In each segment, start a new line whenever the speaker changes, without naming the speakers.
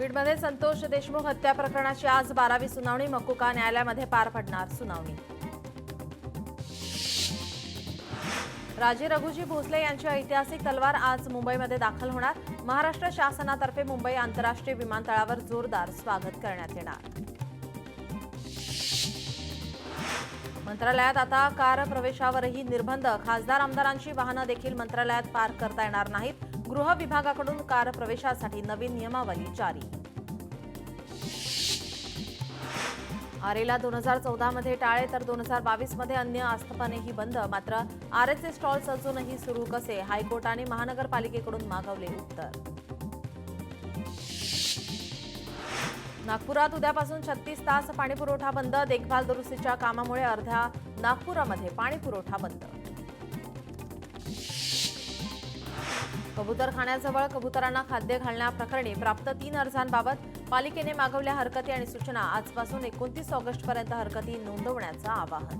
बीडमध्ये संतोष देशमुख हत्या प्रकरणाची आज 12वी सुनावणी मकुका न्यायालयामध्ये पार पडणार सुनावणी। राजे रघुजी भोसले यांची ऐतिहासिक तलवार आज मुंबईमध्ये दाखल होणार। महाराष्ट्र शासनातर्फे मुंबई आंतरराष्ट्रीय विमानतळावर जोरदार स्वागत करण्यात येणार। मंत्रालयात आता कार प्रवेशावरही निर्बंध। खासदार आमदारांची वाहनं देखील मंत्रालयात पार्क करता येणार नाहीत। गृह विभागाकडून कार प्रवेशासाठी नवीन नियमावली जारी। आरेला 2014 मध्ये टाळे तर 2022 मध्ये अन्य आस्थापनेही बंद। मात्र आरेचे स्टॉल्स अजूनही सुरू कसे? हायकोर्टाने महानगरपालिकेकडून मागवले उत्तर। नागपुरात उद्यापासून 36 तास पाणीपुरवठा बंद। देखभाल दुरुस्तीच्या कामामुळे अर्ध्या नागपुरामध्ये पाणीपुरवठा बंद। कबूतरखान्याजवळ कबुतरांना खाद्य घालण्याप्रकरणी प्राप्त 3 अर्जांबाबत पालिकेने मागवल्या हरकती आणि सूचना। आजपासून 29 ऑगस्टपर्यंत हरकती नोंदवण्याचं आवाहन।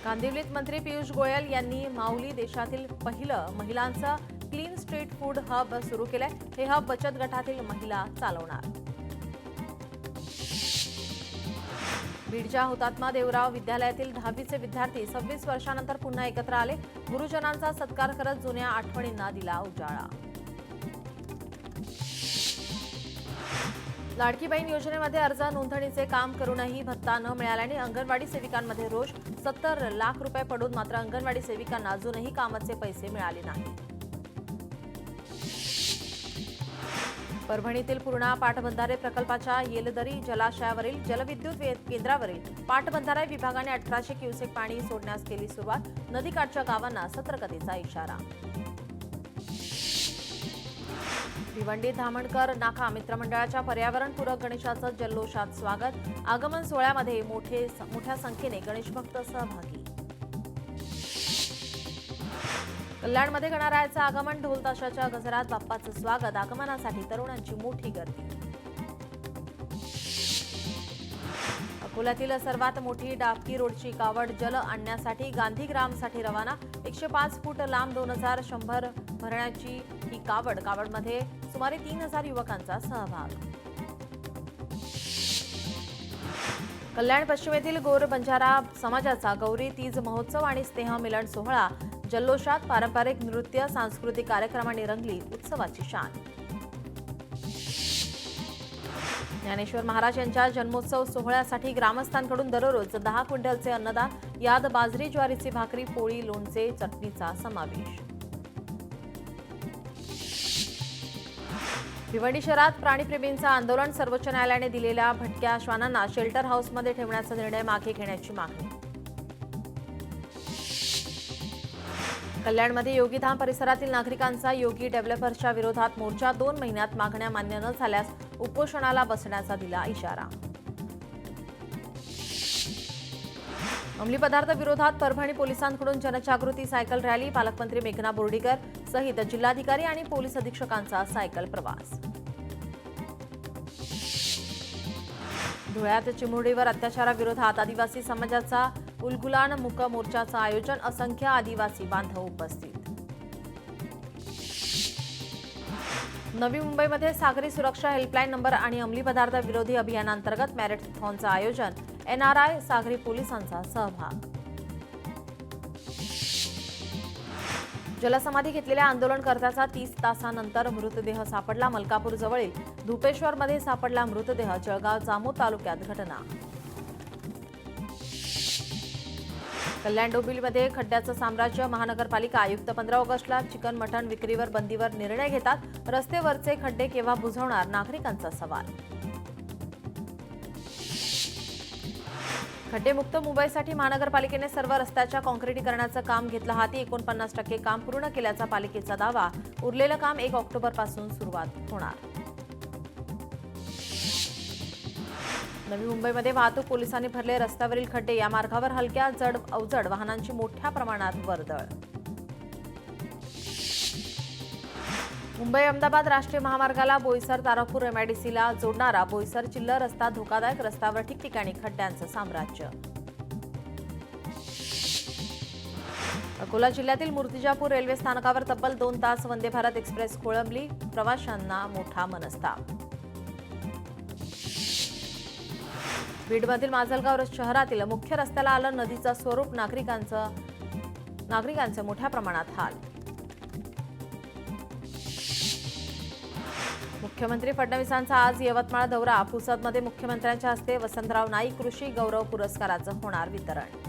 कांदिवलीत मंत्री पियुष गोयल यांनी माऊली देशातील पहिलं महिलांचं क्लीन स्ट्रीट फूड हब सुरू केलंय। हे हब बचत गटातील महिला चालवणार। बीडच्या हुतात्मा देवराव विद्यालयातील 10वीचे विद्यार्थी 26 वर्षांनंतर पुन्हा एकत्र आले। गुरुजनांचा सत्कार करत जुन्या आठवणींना दिला उजाळा। लाडकी बहीण योजनेमध्ये अर्ज नोंदणीचे काम करूनही भत्ता न मिळाल्याने अंगणवाडी सेविकांमध्ये रोष। 70 लाख रुपये पडून मात्र अंगणवाडी सेविकांना अजूनही कामाचे पैसे मिळाले नाही। परभणीतील पूर्णा पाटबंधारे प्रकल्पाच्या येलदरी जलाशयावरील जलविद्युत केंद्रावरील पाटबंधारा विभागाने 1800 क्युसेक पाणी सोडण्यास केली सुरुवात। नदीकाठच्या गावांना सतर्कतेचा इशारा। भिवंडीत धामणकर नाका मित्रमंडळाच्या पर्यावरणपूरक गणेशाचं जल्लोषात स्वागत। आगमन सोहळ्यामध्ये मोठ्या संख्येने गणेशभक्त सहभागी। कल्याणमध्ये गणरायाचं आगमन। ढोल ताशाच्या गजरात बाप्पाचं स्वागत। आगमनासाठी तरुणांची मोठी गर्दी। अकोल्यातील सर्वात मोठी डाबकी रोडची कावड जल आणण्यासाठी गांधीग्रामसाठी रवाना। 105 फूट लांब 2100 भरण्याची ही कावडमध्ये सुमारे 3000 युवकांचा सहभाग। कल्याण पश्चिमेतील गोर बंजारा समाजाचा गौरी तीज महोत्सव आणि स्नेह मिलन सोहळा जल्लोषात। पारंपरिक नृत्य सांस्कृतिक कार्यक्रमांनी रंगली उत्सवाची शान। ज्ञानेश्वर महाराज यांच्या जन्मोत्सव सोहळ्यासाठी ग्रामस्थांकडून दररोज 10 क्विंटलचे अन्नदान। यात बाजरी ज्वारीची भाकरी पोळी लोणचे चटणीचा समावेश। भिवंडी शहरात प्राणीप्रेमींचं आंदोलन। सर्वोच्च न्यायालयाने दिलेल्या भटक्या श्वानांना शेल्टर हाऊसमध्ये ठेवण्याचा निर्णय मागे घेण्याची मागणी। कल्याणमध्ये योगीधाम परिसरातील नागरिकांचा योगी डेव्हलपर्सच्या विरोधात मोर्चा। 2 महिन्यात मागण्या मान्य न झाल्यास उपोषणाला बसण्याचा दिला इशारा। अंमली पदार्थ विरोधात परभणी पोलिसांकडून जनजागृती सायकल रॅली। पालकमंत्री मेघना बोर्डीकर सहित जिल्हाधिकारी आणि पोलीस अधीक्षकांचा सायकल प्रवास। धुळ्यात चिमुरडीवर अत्याचाराविरोधात आदिवासी समाजाचा उलगुलान मूक मोर्चाचं आयोजन। असंख्य आदिवासी बांधव उपस्थित। नवी मुंबईमध्ये सागरी सुरक्षा हेल्पलाईन नंबर आणि अंमली पदार्थ विरोधी अभियानांतर्गत मॅरेथॉनचं आयोजन। NRI सागरी पोलिसांचा सहभाग। जलसमाधी घेतलेल्या आंदोलनकर्त्याचा 30 तासांनंतर मृतदेह सापडला। मलकापूर जवळील धुपेश्वरमध्ये सापडला मृतदेह। जळगाव जामोद तालुक्यात घटना। कल्याण डोंबिवलीमध्ये खड्ड्याचं साम्राज्य। महानगरपालिका आयुक्त 15 ऑगस्टला चिकन मटण विक्रीवर बंदीवर निर्णय घेतात। रस्त्यावरचे खड्डे केव्हा बुजवणार? नागरिकांचा सवाल। खड्डेमुक्त मुंबईसाठी महानगरपालिकेने सर्व रस्त्याच्या काँक्रिटीकरणाचं काम घेतलं हाती। 49% काम पूर्ण केल्याचा पालिकेचा दावा। उरलेलं काम 1 ऑक्टोबरपासून सुरुवात होणार। नवी मुंबईमध्ये वाहतूक पोलिसांनी भरले रस्त्यावरील खड्डे। या मार्गावर हलक्या जड अवजड वाहनांची मोठ्या प्रमाणात वर्दळ। मुंबई अहमदाबाद राष्ट्रीय महामार्गाला बोईसर तारापूर MIDCला जोडणारा बोईसर चिल्लर रस्ता धोकादायक। रस्त्यावर ठिकठिकाणी खड्ड्यांचं साम्राज्य। अकोला जिल्ह्यातील मूर्तिजापूर रेल्वे स्थानकावर तब्बल 2 तास वंदे भारत एक्सप्रेस खोळंबली, प्रवाशांना मोठा मनस्ताप. बीडमधील माजलगाव शहरातील मुख्य रस्त्याला आलं नदीचं स्वरूप, नागरिकांचे मोठ्या प्रमाणात हाल. मुख्यमंत्री फडणवीसांचा आज यवतमाळ दौरा, पुसदमध्ये मुख्यमंत्र्यांच्या हस्ते वसंतराव नाईक कृषी गौरव पुरस्काराचं होणार वितरण.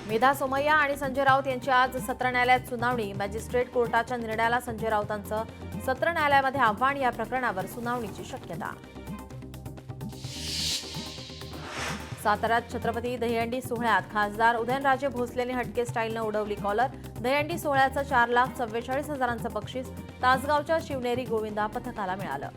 मेधा सोमय्या आणि संजय राऊत यांची आज सत्र न्यायालयात सुनावणी. मॅजिस्ट्रेट कोर्टाच्या निर्णयाला संजय राऊतांचं सत्र न्यायालयामध्ये आव्हान, या प्रकरणावर सुनावणीची शक्यता. साताऱ्यात छत्रपती दहीहंडी सोहळ्यात खासदार उदयनराजे भोसलेंनी हटके स्टाईलनं उडवली कॉलर. दहीहंडी सोहळ्याचं 4,44,000चं बक्षीस तासगावच्या शिवनेरी गोविंदा पथकाला मिळालं.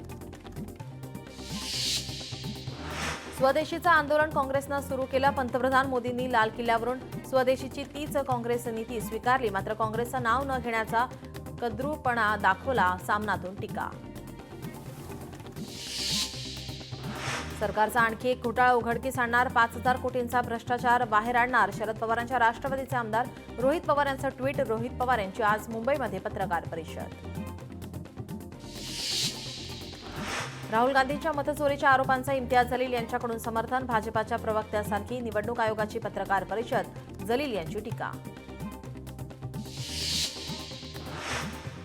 स्वदेशीचं आंदोलन काँग्रेसनं सुरू केलं. पंतप्रधान मोदींनी लाल किल्ल्यावरून स्वदेशीची तीच काँग्रेस नीती स्वीकारली, मात्र काँग्रेसचं नाव न घेण्याचा कद्रूपणा दाखवला, सामनातून टीका. सरकारचा आणखी एक घोटाळा उघडकीस आणणार, 5,000 कोटींचा भ्रष्टाचार बाहेर आणणार. शरद पवारांच्या राष्ट्रवादीचे आमदार रोहित पवार यांचं ट्विट. रोहित पवार यांची आज मुंबईमध्ये पत्रकार परिषद. राहुल गांधींच्या मतचोरीच्या आरोपांचा इम्तियाज जलील यांच्याकडून समर्थन. भाजपाच्या प्रवक्त्यासारखी निवडणूक आयोगाची पत्रकार परिषद, जलील यांची टीका.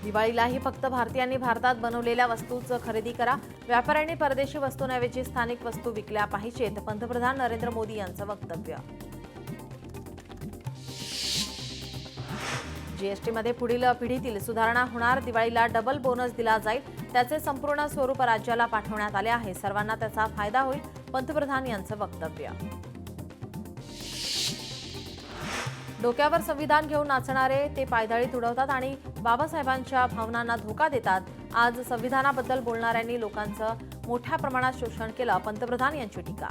दिवाळीलाही फक्त भारतीयांनी भारतात बनवलेल्या वस्तूच खरेदी करा. व्यापाऱ्यांनी परदेशी वस्तूंऐवजी स्थानिक वस्तू विकल्या पाहिजेत, पंतप्रधान नरेंद्र मोदी यांचं वक्तव्य. जीएसटीमध्ये पुढील पिढीतील सुधारणा होणार. दिवाळीला डबल बोनस दिला जाईल, त्याचे संपूर्ण स्वरूप राज्याला पाठवण्यात आले आहे. सर्वांना त्याचा फायदा होईल, पंतप्रधान यांचं वक्तव्य. डोक्यावर संविधान घेऊन नाचणारे ते पायदळीत उडवतात आणि बाबासाहेबांच्या भावनांना धोका देतात. आज संविधानाबद्दल बोलणाऱ्यांनी लोकांचं मोठ्या प्रमाणात शोषण केलं, पंतप्रधान यांची टीका.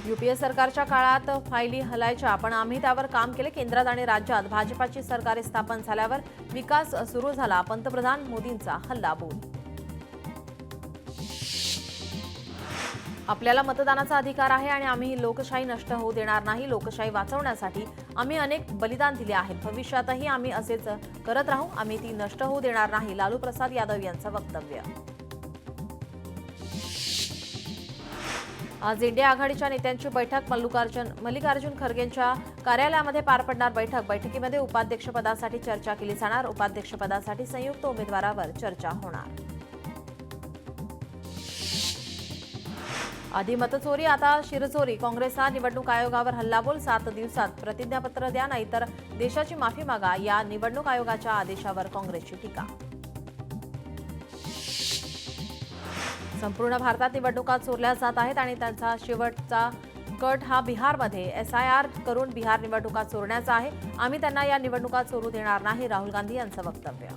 यूपीए सरकारच्या काळात फायली हलायच्या, पण आम्ही त्यावर काम केले. केंद्रात आणि राज्यात भाजपाची सरकारे स्थापन झाल्यावर विकास सुरू झाला, पंतप्रधान मोदींचा हल्लाबोल. आपल्याला मतदानाचा अधिकार आहे आणि आम्ही लोकशाही नष्ट होऊ देणार नाही. लोकशाही वाचवण्यासाठी आम्ही अनेक बलिदान दिले आहेत. भविष्यातही आम्ही असेच करत राहू. आम्ही ती नष्ट होऊ देणार नाही, लालू प्रसाद यादव यांचं वक्तव्य. आज इंडिया आघाडीच्या नेत्यांची बैठक. मल्लिकार्जुन खरगेंच्या कार्यालयामध्ये पार पडणार बैठक. बैठकीमध्ये उपाध्यक्षपदासाठी चर्चा केली जाणार. उपाध्यक्षपदासाठी संयुक्त उमेदवारावर चर्चा होणार. आधी मतचोरी, आता शिरचोरी. काँग्रेसचा निवडणूक आयोगावर हल्लाबोल. 7 दिवसात प्रतिज्ञापत्र द्या, नाहीतर देशाची माफी मागा, या निवडणूक आयोगाच्या आदेशावर काँग्रेसची टीका. संपूर्ण भारतात निवडणुका चोरल्या जात आहेत आणि त्यांचा शेवटचा कट हा बिहारमध्ये SIR करून बिहार निवडणुका चोरण्याचा आहे. आम्ही त्यांना या निवडणुका चोरू देणार नाही, राहुल गांधी यांचं वक्तव्य.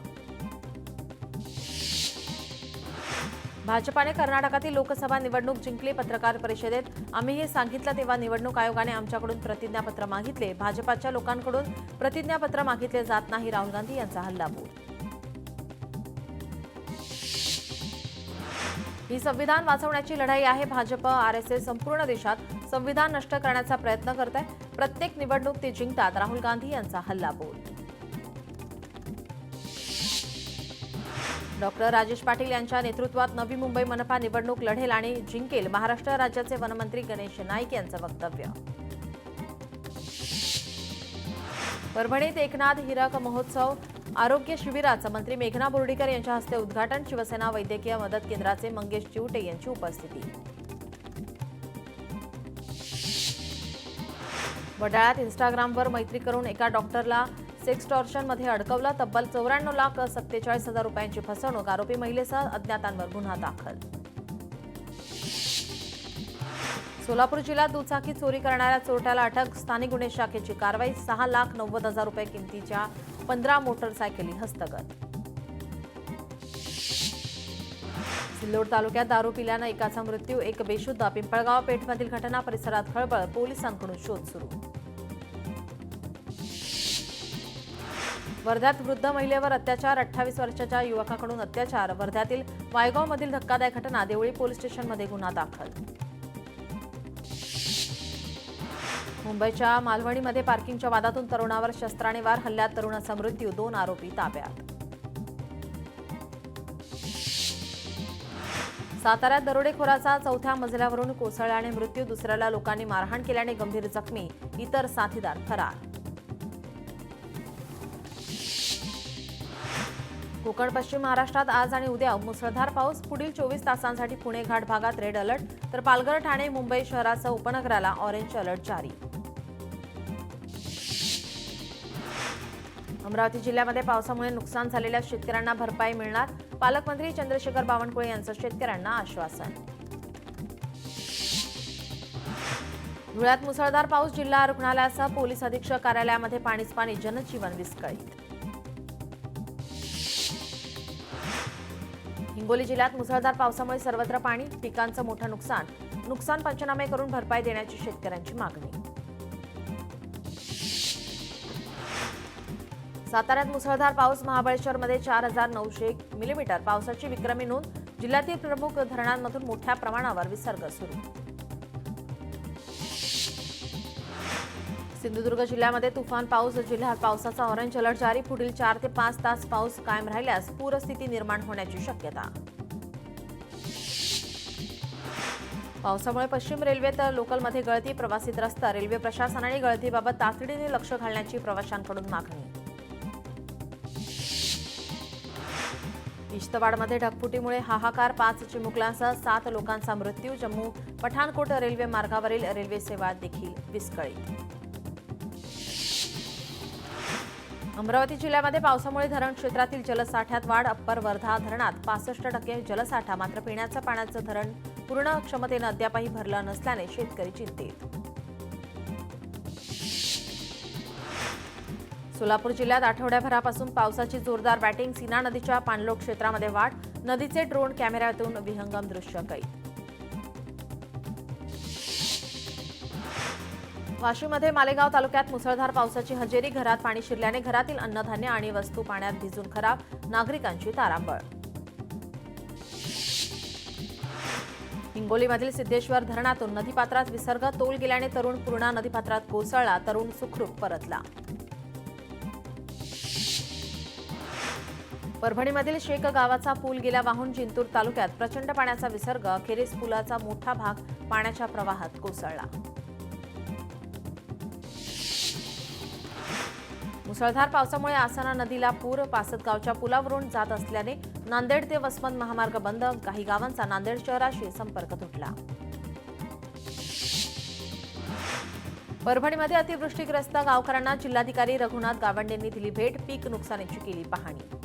भाजपाने कर्नाटकातील लोकसभा निवडणूक जिंकली. पत्रकार परिषदेत आम्ही हे सांगितलं तेव्हा निवडणूक आयोगाने आमच्याकडून प्रतिज्ञापत्र मागितले. भाजपाच्या लोकांकडून प्रतिज्ञापत्र मागितले जात नाही, राहुल गांधी यांचा हल्लाबोल. ही संविधान वाचवण्याची लढाई आहे. भाजप RSS संपूर्ण देशात संविधान नष्ट करण्याचा प्रयत्न करत आहे. प्रत्येक निवडणूक ते जिंकतात, राहुल गांधी यांचा हल्लाबोल. डॉक्टर राजेश पाटील यांच्या नेतृत्वात नवी मुंबई मनपा निवडणूक लढेल आणि जिंकेल, महाराष्ट्र राज्याचे वनमंत्री गणेश नाईक यांचं वक्तव्य. परभणीत एकनाथ हिरक महोत्सव आरोग्य शिबिराचं मंत्री मेघना बोर्डीकर यांच्या हस्ते उद्घाटन. शिवसेना वैद्यकीय मदत केंद्राचे मंगेश चिवटे यांची उपस्थिती. वडाळ्यात इंस्टाग्रामवर मैत्री करून एका डॉक्टरला सेक्सटॉर्शनमध्ये अडकवलं. तब्बल 94,47,000 रुपयांची फसवणूक. आरोपी महिलेसह अज्ञातांवर गुन्हा दाखल. सोलापूर जिल्ह्यात दुचाकी चोरी करणाऱ्या चोरट्याला अटक. स्थानिक गुन्हे शाखेची कारवाई. 6,90,000 रुपये किमतीच्या 15 मोटरसायकली हस्तगत. सिल्लोड तालुक्यात दारू पिल्यानं एकाचा मृत्यू, एक बेशुद्ध. पिंपळगाव पेठमधील घटना, परिसरात खळबळ. पोलिसांकडून शोध सुरू. वर्ध्यात वृद्ध महिलेवर अत्याचार. 28 वर्षाच्या युवकाकडून अत्याचार. वर्ध्यातील वायगावमधील धक्कादायक घटना. देवळी पोलीस स्टेशनमध्ये गुन्हा दाखल. मुंबईच्या मालवणीमध्ये पार्किंगच्या वादातून तरुणावर शस्त्राने वार, हल्ल्यात तरुणाचा मृत्यू, 2 आरोपी ताब्यात. साताऱ्यात दरोडेखोराचा 4थ्या मजल्यावरून कोसळल्याने मृत्यू, दुसऱ्याला लोकांनी मारहाण केल्याने गंभीर जखमी, इतर साथीदार फरार. कोकण पश्चिम महाराष्ट्रात आज आणि उद्या मुसळधार पाऊस, पुढील 24 तासांसाठी पुणे घाट भागात रेड अलर्ट, तर पालघर, ठाणे, मुंबई शहरासह उपनगराला ऑरेंज अलर्ट जारी. अमरावती जिल्ह्यामध्ये पावसामुळे नुकसान झालेल्या शेतकऱ्यांना भरपाई मिळणार, पालकमंत्री चंद्रशेखर बावनकुळे यांचं शेतकऱ्यांना आश्वासन. धुळ्यात मुसळधार पाऊस, जिल्हा रुग्णालयासह पोलीस अधीक्षक कार्यालयामध्ये पाणीच पाणी, जनजीवन विस्कळीत. हिंगोली जिल्ह्यात मुसळधार पावसामुळे सर्वत्र पाणी, पिकांचं मोठं नुकसान पंचनामे करून भरपाई देण्याची शेतकऱ्यांची मागणी. साताऱ्यात मुसळधार पाऊस, महाबळेश्वरमध्ये 4,900 मिलीमीटर पावसाची विक्रमी नोंद, जिल्ह्यातील प्रमुख धरणांमधून मोठ्या प्रमाणावर विसर्ग सुरू. सिंधुदुर्ग जिल्ह्यामध्ये तुफान पाऊस, जिल्ह्यात पावसाचा ऑरेंज अलर्ट जारी, पुढील 4 ते 5 तास पाऊस कायम राहिल्यास पूरस्थिती निर्माण होण्याची शक्यता. पावसामुळे पश्चिम रेल्वेत लोकलमध्ये गळती, प्रवासी त्रस्त, रेल्वे प्रशासनाने गळतीबाबत तातडीने लक्ष घालण्याची प्रवाशांकडून मागणी. किश्तवाडमध्ये ढगफुटीमुळे हाहाकार, 5 चिमुकल्यांसह 7 लोकांचा मृत्यू, जम्मू पठाणकोट रेल्वे मार्गावरील रेल्वे सेवा देखील विस्कळीत. अमरावती जिल्ह्यामध्ये पावसामुळे धरण क्षेत्रातील जलसाठ्यात वाढ, अप्पर वर्धा धरणात 65% जलसाठा, मात्र पिण्याच्या पाण्याचं धरण पूर्ण क्षमतेनं अद्यापही भरलं नसल्याने शेतकरी चिंतित. सोलापूर जिल्ह्यात आठवड्याभरापासून पावसाची जोरदार बॅटिंग, सीना नदीच्या पाणलोट क्षेत्रामध्ये वाढ, नदीचे ड्रोन कॅमेऱ्यातून विहंगम दृश्य कैद. वाशीमध्ये मालेगाव तालुक्यात मुसळधार पावसाची हजेरी, घरात पाणी शिरल्याने घरातील अन्नधान्य आणि वस्तू पाण्यात भिजून खराब, नागरिकांची तारांबळ. हिंगोलीमधील सिद्धेश्वर धरणातून नदीपात्रात विसर्ग, तोल गेल्याने तरुण पूर्णा नदीपात्रात कोसळला, तरुण सुखरूप परतला. परभणीमधील शेक गावाचा पूल गेला वाहून, जिंतूर तालुक्यात प्रचंड पाण्याचा विसर्ग, अखेरीस पुलाचा मोठा भाग पाण्याच्या प्रवाहात कोसळला. मुसळधार पावसामुळे आसना नदीला पूर, पासदगावच्या पुलावरून जात असल्याने नांदेड ते वसमत महामार्ग बंद, काही गावांचा नांदेड शहराशी संपर्क तुटला. परभणीमध्ये अतिवृष्टीग्रस्त गावकऱ्यांना जिल्हाधिकारी रघुनाथ गावंडेंनी दिली भेट, पीक नुकसानीची केली पाहणी.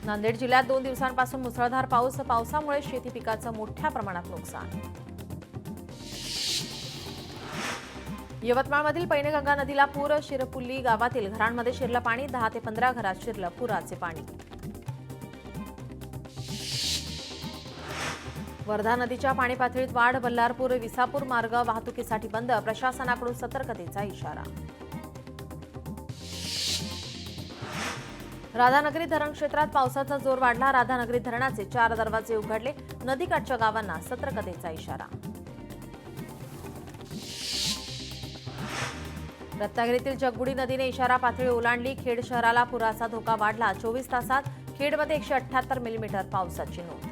नांदेड जिल्ह्यात 2 दिवसांपासून मुसळधार पाऊस, पावसामुळे शेती पिकाचं मोठ्या प्रमाणात नुकसान. यवतमाळमधील पैनगंगा नदीला पूर, शिरपुल्ली गावातील घरांमध्ये शिरलं पाणी, 10 ते 15 घरात शिरलं पुराचे पाणी. वर्धा नदीच्या पाणी पातळीत वाढ, बल्लारपूर विसापूर मार्ग वाहतुकीसाठी बंद, प्रशासनाकडून सतर्कतेचा इशारा. राधानगरी धरण क्षेत्रात पावसाचा जोर वाढला, राधानगरी धरणाचे 4 दरवाजे उघडले, नदीकाठच्या गावांना सतर्कतेचा इशारा. रत्नागिरीतील जगबुडी नदीने इशारा पातळी ओलांडली, खेड शहराला पुराचा धोका वाढला, 24 तासात खेडमध्ये 178 मिलीमीटर पावसाची नोंद.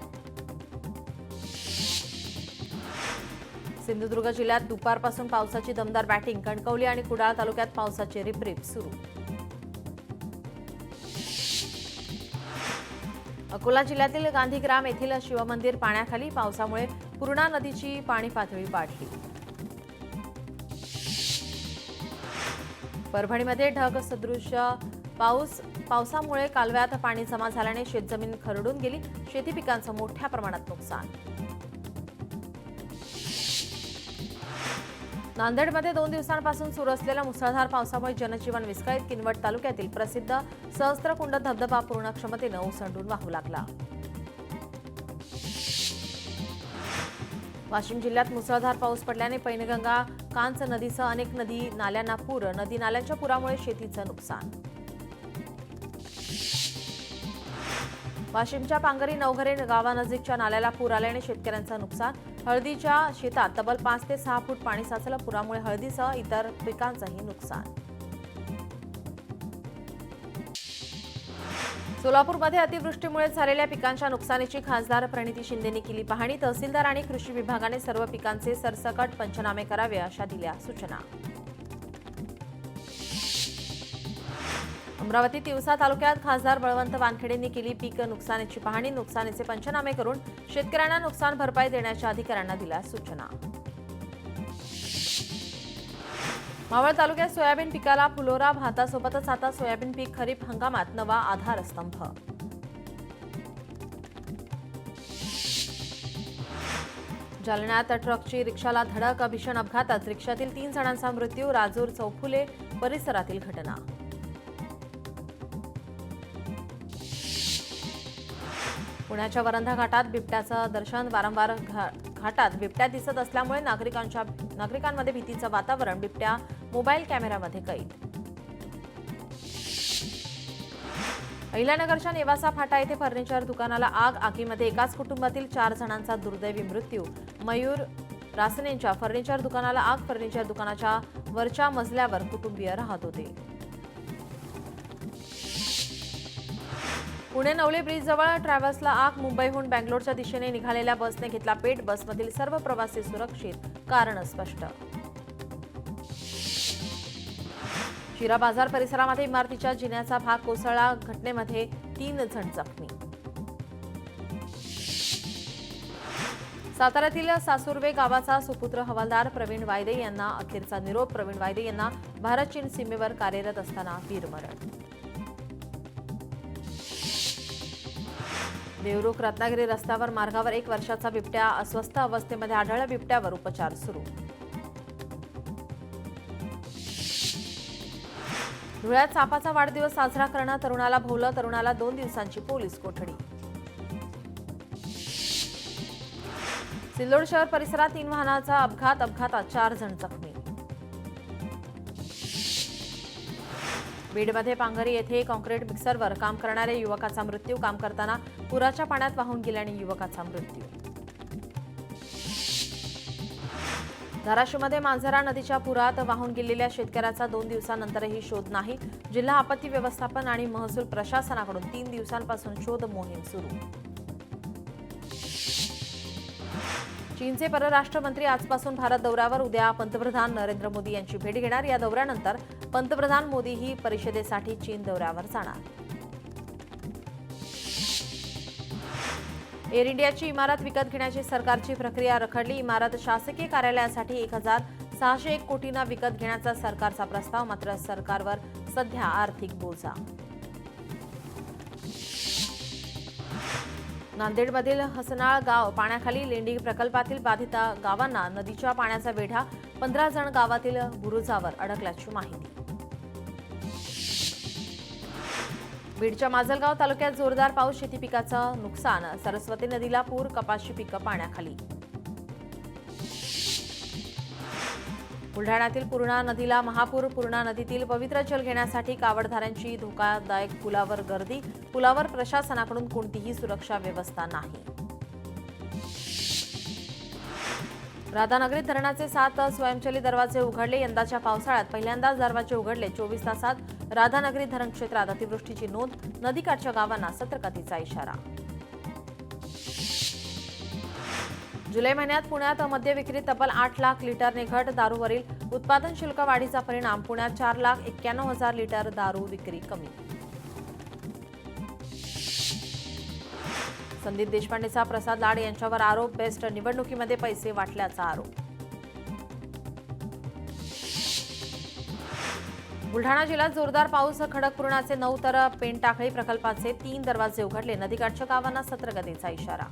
सिंधुदुर्ग जिल्ह्यात दुपारपासून पावसाची दमदार बॅटिंग, कणकवली आणि कुडाळ तालुक्यात पावसाची रिपरिप सुरू. अकोला जिल्ह्यातील गांधीग्राम येथील शिवमंदिर पाण्याखाली, पावसामुळे पूर्णा नदीची पाणी पातळी वाढली. परभणीमध्ये ढग सदृश्य पावसामुळे कालव्यात पाणी जमा झाल्याने शेतजमीन खरडून गेली, शेती पिकांचं मोठ्या प्रमाणात नुकसान. नांदेडमध्ये 2 दिवसांपासून सुरू असलेल्या मुसळधार पावसामुळे जनजीवन विस्कळीत, किनवट तालुक्यातील प्रसिद्ध सहस्त्रकुंड धबधबा पूर्ण क्षमतेनं ओसंडून वाहू लागला. वाशिम जिल्ह्यात मुसळधार पाऊस पडल्याने पैनगंगा, कांच नदीसह अनेक नदी नाल्यांना पूर, नदी नाल्यांच्या पुरामुळे शेतीचं नुकसान. वाशिमच्या पांगरी नवघरे गावानजीकच्या नाल्याला पूर आल्याने शेतकऱ्यांचं नुकसान. हळदीच्या शेतात तब्बल 5 ते 6 फूट पाणी साचलं. पुरामुळे हळदीसह इतर पिकांचंही नुकसान. सोलापूरमध्ये अतिवृष्टीमुळे झालेल्या पिकांच्या नुकसानीची खासदार प्रणिती शिंदेंनी केली पाहणी. तहसीलदार आणि कृषी विभागाने सर्व पिकांचे सरसकट पंचनामे करावे अशा दिल्या सूचना. अमरावती तिवसा तालुक्यात खासदार बळवंत वानखेडेंनी केली पीक नुकसानीची पाहणी. नुकसानीचे पंचनामे करून शेतकऱ्यांना नुकसान भरपाई देण्याच्या अधिकाऱ्यांना दिल्या सूचना. मावळ तालुक्यात सोयाबीन पिकाला फुलोरा भातासोबतच आता सोयाबीन पीक खरीप हंगामात नवा आधारस्तंभ. जालन्यात ट्रकची रिक्षाला धडक. भीषण अपघातात रिक्षातील 3 जणांचा मृत्यू. राजूर चौफुले परिसरातील घटना. पुण्याच्या वरंधा घाटात बिबट्याचं दर्शन. वारंवार घाटात बिबट्या दिसत असल्यामुळे नागरिकांमध्ये भीतीचं वातावरण. बिबट्या मोबाईल कॅमेऱ्यामध्ये कैद. अहिल्यानगरच्या नेवासा फाटा येथे फर्निचर दुकानाला आग. आगीमध्ये एकाच कुटुंबातील 4 जणांचा दुर्दैवी मृत्यू. मयूर रासनेंच्या फर्निचर दुकानाला आग. फर्निचर दुकानाच्या वरच्या मजल्यावर कुटुंबीय राहत होते. पुणे नवले ब्रिजजवळ ट्रॅव्हल्सला आग. मुंबईहून बँगलोरच्या दिशेने निघालेल्या बसने घेतला पेट. बसमधील सर्व प्रवासी सुरक्षित. कारण स्पष्ट. शिरा बाजार परिसरामध्ये इमारतीच्या जिन्याचा भाग कोसळला. घटनेमध्ये 3 जण जखमी. साताऱ्यातील सासुर्वे गावाचा सुपुत्र हवालदार प्रवीण वायदे यांना अखेरचा निरोप. प्रवीण वायदे यांना भारत चीन सीमेवर कार्यरत असताना वीरमरण. देवरुख रत्नागिरी रस्त्यावर मार्गावर 1 वर्षाचा बिबट्या अस्वस्थ अवस्थेमध्ये आढळला. बिबट्यावर उपचार सुरू. धुळ्यात सापाचा वाढदिवस साजरा करणं तरुणाला भोवलं. तरुणाला 2 दिवसांची पोलीस कोठडी. सिल्लोड शहर परिसरात 3 वाहनाचा अपघात. अपघातात 4 जण जखमी. बीडमध्ये पांगरी येथे कॉन्क्रीट मिक्सरवर काम करणाऱ्या युवकाचा मृत्यू. काम करताना पुराच्या पाण्यात वाहून गेल्याने युवकाचा मृत्यू. धाराशिवमध्ये मांजरा नदीच्या पुरात वाहून गेलेल्या शेतकऱ्याचा 2 दिवसांनंतरही शोध नाही. जिल्हा आपत्ती व्यवस्थापन आणि महसूल प्रशासनाकडून 3 दिवसांपासून शोध मोहीम सुरू. चीनचे परराष्ट्र मंत्री आजपासून भारत दौऱ्यावर. उद्या पंतप्रधान नरेंद्र मोदी यांची भेट घेणार. या दौऱ्यानंतर पंतप्रधान मोदीही परिषदेसाठी चीन दौऱ्यावर जाणार. एअर इंडियाची इमारत विकत घेण्याची सरकारची प्रक्रिया रखडली. इमारत शासकीय कार्यालयासाठी 1,601 कोटींना विकत घेण्याचा सरकारचा प्रस्ताव. मात्र सरकारवर सध्या आर्थिक बोजा. नांदेडमधील हसनाळ गाव पाण्याखाली. लेंडी प्रकल्पातील बाधित गावांना नदीच्या पाण्याचा वेढा. 15 जण गावातील बुरुजावर अडकल्याची माहिती. बीडच्या माजलगाव तालुक्यात जोरदार पाऊस. शेती पिकाचं नुकसान. सरस्वती नदीला पूर. कपाशी पिकं पाण्याखाली. बुलढाण्यातील पूर्णा नदीला महापूर. पूर्णा नदीतील पवित्र जल घेण्यासाठी कावडधाऱ्यांची धोकादायक पुलावर गर्दी. पुलावर प्रशासनाकडून कोणतीही सुरक्षा व्यवस्था नाही. राधानगरीत धरणाचे 7 स्वयंचलित दरवाजे उघडले. यंदाच्या पावसाळ्यात पहिल्यांदाच दरवाजे उघडले. 24 तासात राधानगरी धरण क्षेत्रात अतिवृष्टीची नोंद. नदीकाठच्या गावांना सतर्कतेचा इशारा. जुलै महिन्यात पुण्यात मद्य विक्रीत तब्बल 8 लाख लिटरने घट. दारूवरील उत्पादन शुल्क वाढीचा परिणाम. पुण्यात 4,91,000 लिटर दारू विक्री कमी. संदीप देशपांडेचा प्रसाद लाड यांच्यावर आरोप. बेस्ट निवडणुकीमध्ये पैसे वाटल्याचा आरोप. बुलढाणा जिल्ह्यात जोरदार पाऊस. खडकपूर्णाचे 9 तर पेनटाकळी प्रकल्पाचे 3 दरवाजे उघडले. नदीकाठच्या गावांना सतर्कतेचा इशारा.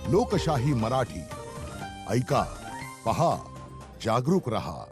लोकशाही मराठी ऐका, पहा, जागरूक रहा.